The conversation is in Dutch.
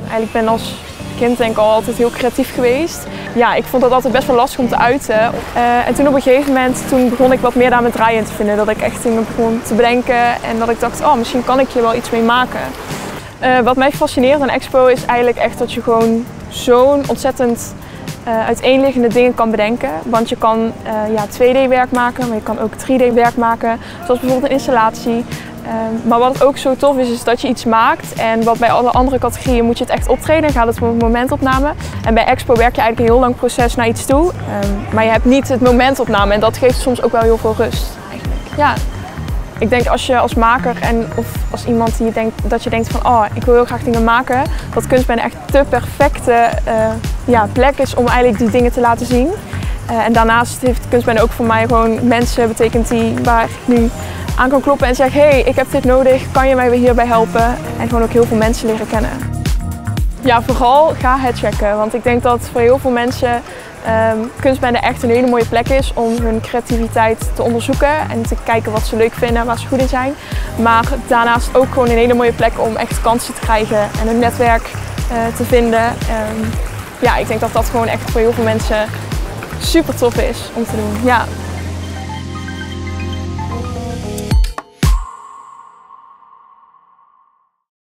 Eigenlijk ben als kind denk ik al altijd heel creatief geweest. Ja, ik vond dat altijd best wel lastig om te uiten. En toen op een gegeven moment begon ik wat meer daar met draaien te vinden. Dat ik echt dingen begon te bedenken en dat ik dacht, oh, misschien kan ik hier wel iets mee maken. Wat mij fascineert aan Expo is eigenlijk echt dat je gewoon zo'n ontzettend uiteenliggende dingen kan bedenken. Want je kan 2D-werk maken, maar je kan ook 3D-werk maken. Zoals bijvoorbeeld een installatie. Maar wat ook zo tof is dat je iets maakt en wat bij alle andere categorieën moet je het echt optreden en gaat het om een momentopname. En bij Expo werk je eigenlijk een heel lang proces naar iets toe, maar je hebt niet het momentopname en dat geeft soms ook wel heel veel rust eigenlijk. Ja. Ik denk als je als maker of als iemand die dat je denkt van oh, ik wil heel graag dingen maken, dat kunstbende echt de perfecte plek is om eigenlijk die dingen te laten zien. En daarnaast heeft kunstbende ook voor mij gewoon mensen betekend waar ik nu aan kan kloppen en zeg hey, ik heb dit nodig, kan je mij weer hierbij helpen? En gewoon ook heel veel mensen leren kennen. Ja, vooral ga het checken, want ik denk dat voor heel veel mensen kunstbende echt een hele mooie plek is om hun creativiteit te onderzoeken en te kijken wat ze leuk vinden en waar ze goed in zijn. Maar daarnaast ook gewoon een hele mooie plek om echt kansen te krijgen en een netwerk te vinden. Ja, ik denk dat dat gewoon echt voor heel veel mensen super tof is om te doen. Ja.